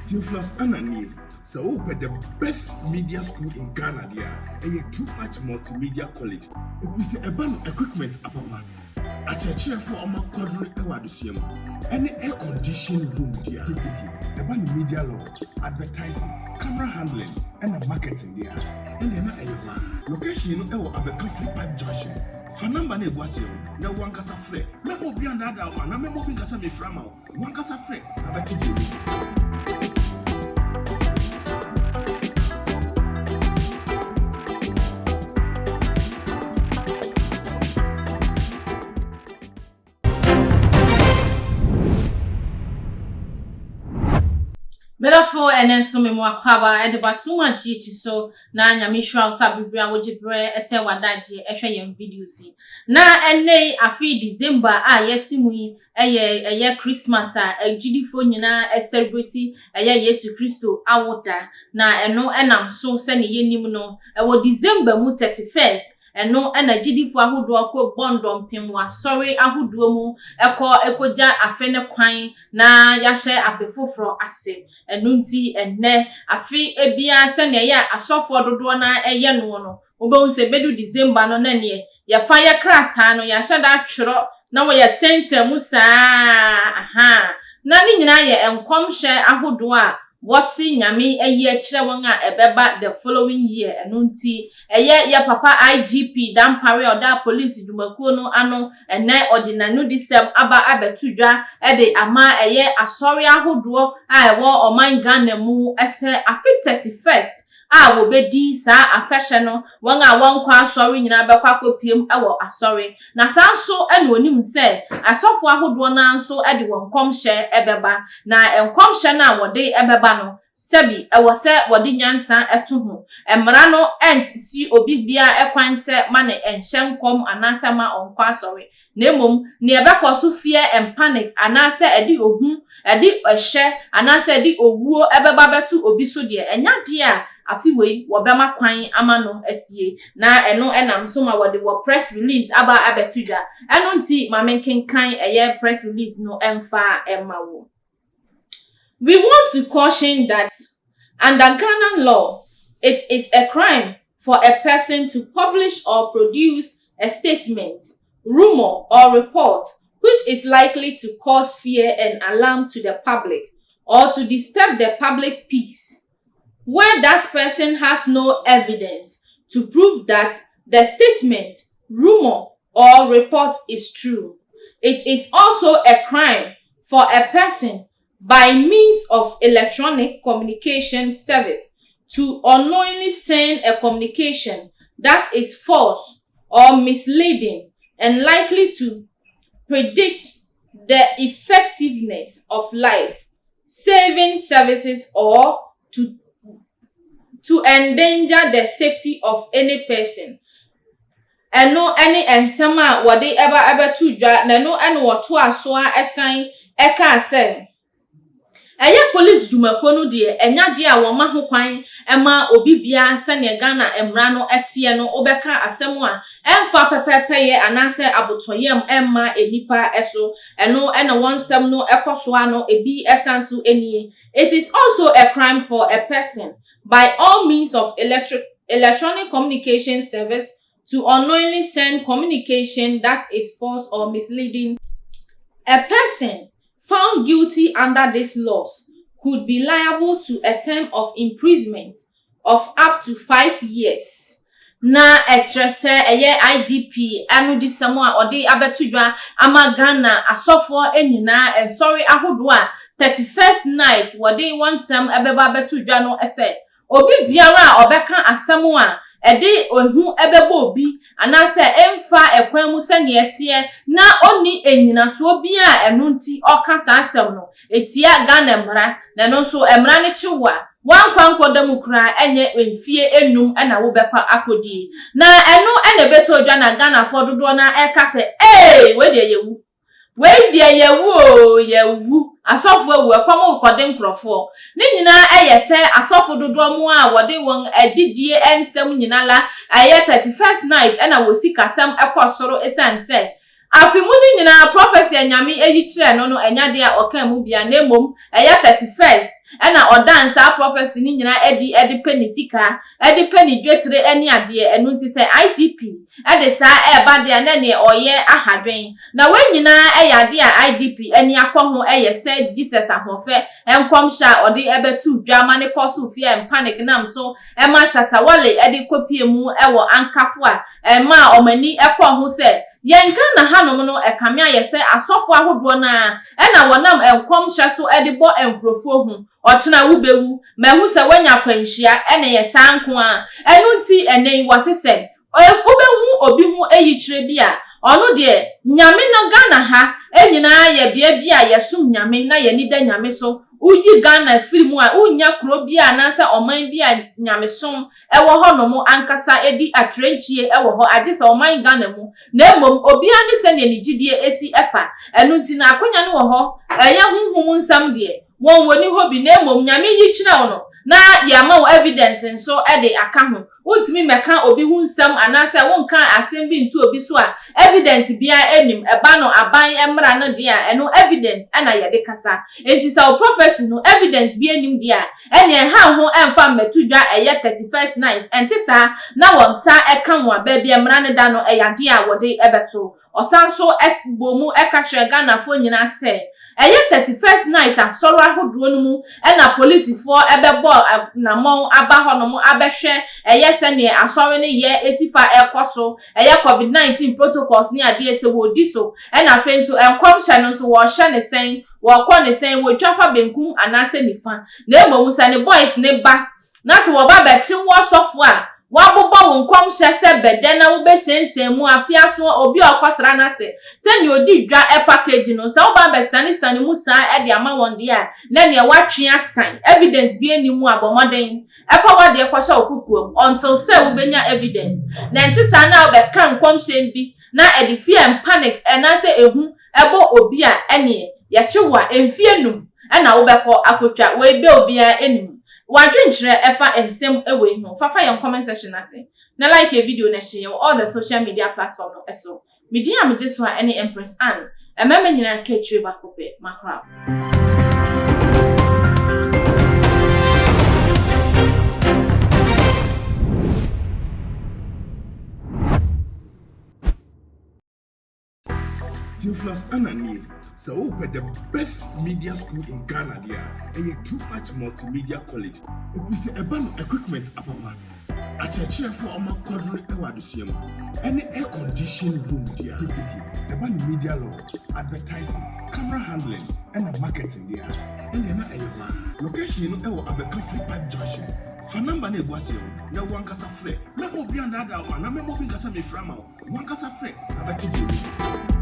Theophilus Anani, so the best media school in Ghana there, and you too much multimedia college. If we say about equipment, a church for our quadrant award, any air conditioned room there, about media law, advertising, camera handling, and marketing there. And then a location of a coffee park junction. Fanamba ne boise na wankasa frɛ na obi anada wa na me mo bi kasa me frama wankasa frɛ abati di Belafo enenso me moakwaba edebatu machichi so na nyamishwa osabibra wojibre ese wadaje ehwe yem videos na ene afi December yesimu yi eye Christmas ejidifo nyina celebrate eye Yesu Kristo awoda na eno enam so se ne yenim no ewo December mu 31st eno enagidifo ahodo akọ bondom pemwa sorry ahodo mu ekoja afene kwan na yahye afefoforo ase enu nti enne afi ebia se ne ya asofo dodo na eye no obehu se bedu December no na ne ya fire krata no ya hyeda tworo na wo ya sense mu saa na ni nyina ye enkomhye ahodo a wasi nyame eye kire won a ebeba the following year enunti eye ya papa IGP dampare oda police dumakuo no ano ene ordinary disem aba abetudwa de ama eye asori ahodo a ewo oman Ghana mu ese afi 31st wo bedi sa afehye no won a wonkwa asori nyina bekwa kopiem ewo asori na sanso ene onim se asofo ahodo na anso de wonkomhye ebeba na enkomhye na wode ebeba no sebi ewo se wode nyansa eto ho emra no enti obi bia ekwan se ma ne enhyenkom anase ma onkwa asori na emom ne ebekoso fie empanic anase edi ohu edi ehye anase edi owuo ebeba betu obi so de enya de a afiwei wobema kwan amano asie na eno enam so ma wode wo press release aba abetuja eno nti mamenkenkan eye press release no emfa emawo. We want to caution that under Ghana law it is a crime for a person to publish or produce a statement, rumor or report which is likely to cause fear and alarm to the public or to disturb the public peace, where that person has no evidence to prove that the statement, rumor, or report is true. It is also a crime for a person by means of electronic communication service to unknowingly send a communication that is false or misleading and likely to predict the effectiveness of life-saving services or to endanger the safety of any person. Eno any ensema wade eba tudwa na no eno woto aso a esan eka asem eye police dumakonu de enya de a wo ma ho kwan ema obibia sane Ghana emra no etie no obeka asem a emfa pepepeye anase abotoyem emma enipa eso eno wonsem no ekoso ano ebi esanso enie. It is also a crime for a person by all means of electronic communication service to unknowingly send communication that is false or misleading. A person found guilty under these laws could be liable to a term of imprisonment of up to 5 years. Na etrese eye IGP anu di samwa odi abetudwa ama Ghana asofo enyina sorry ahodo a 31st night wodi wonsam ebeba abetudwa no ese obi biara obeka asemu a ede ohu ebeba obi anase emfa ekwan mu sane etie na oni enyina so obi a enu nti okasa asem no etia Ghana mra na no so emra ne chiwa wankwanko demukra enye emfie enum na wo bekwa akodi na enu ene beto odwa na Ghana fododo na ekase we de yewu asofo ewu ekwam kode nkrofo ne nyina eyese asofo dodo mu a wode won adidie ensem nyina la aye 31st night na wosi kasam ekosoro esanse afimuni nyina prophecy anyame eyi kire no enyade a okan mu bia na emom eya 31st ena odansa prophecy ni nyina edi peni sika edi peni dwetre eni ade enu nti se IGP ede sa eba de na ne oye ahadwen na we nyina eyade a IGP eni akọ ho eye se Jesus ahofe enkom sha ode ebetu dwama ne koso fie panic nam so ema shata wale edi kopie mu ewo ankafo a ema omani ekọ ho se yenka na hanom no ekame ayese asofo ahodo na ena wonam enkom hye so edibo enkrofo hu ochena wubewu mehu se wanya kwanhia ene yesanko a enu nti enen wasese obehu obi hu eyikyire bia onu de nyame no Ghana ha enyina ye bia yesum nyame na ye nida nyame so uji Ghana firimu a unya kro bia na se oman bia nyame som ewo honom ankasa edi atrenchie ewo ho agese oman Ghana mu na emom obi ani se ne nigidie esi efa enu nti na akonya ne wo ho eye hunhum nsam de won woni ho bi na emom nyame yi kyina wono na yama wo evidence nso ede aka ho untimi meka obi hu nsam anase wonka asem bi ntu obi so a evidence bia enim eba no aban emra no dia eno evidence ana yede kasa enti sa prophecy no evidence bi enim dia ene ha ho emfa metudwa eye 31st night enti sa na wonsa eka wo aba bia emra no da no eyade a wode ebeto osanso esbomu eka twega na fo nyina se eye 31st night asoro ahodo no mu ena police for ebebo na mon aba honom abehwe eye sene asoro ne ye esifa ekoso eye covid-19 protocols ni ade ese wo diso ena fenso enkom hye no so wo hye ne sen wo kọ ne sen wo twafa benkum anase nifa na emo se ne boys ne ba na se wo ba beti wo sofo a wabobo wonkom hye se bede na wo besensen mu afia so obi okosra na se ni odi dwa package no se wo ba besane mu sa e de ama wonde a na ne watwe asan evidence bi eni mu abomoden efa wade ekosha okukuom until se wo benya evidence na ntisa na wo be kan kom hye bi na e de fear panic na se ehu ebo obi a ene ye kyewa emfie num na wo bekọ akotwa we be obi a enim wadwenkyere efa ensem ewe ho fafa your comment section ase na like a video na share all the social media platform no eso media me just wa any Empress Ann ememe nyina ketwe bakope makra Theophilus Anani, so the best media school in Ghana there, and a too much multimedia college. If we say about equipment, apapa, a church for a quadruple ewadisium, any air conditioned room there, about media law, advertising, camera handling, and a marketing there, and then a location in our Abercrombie Park Junction. Fanamba ne gwasio na wankasa frɛ na obi anda da wa na me mo bi kasa me frama wankasa frɛ abati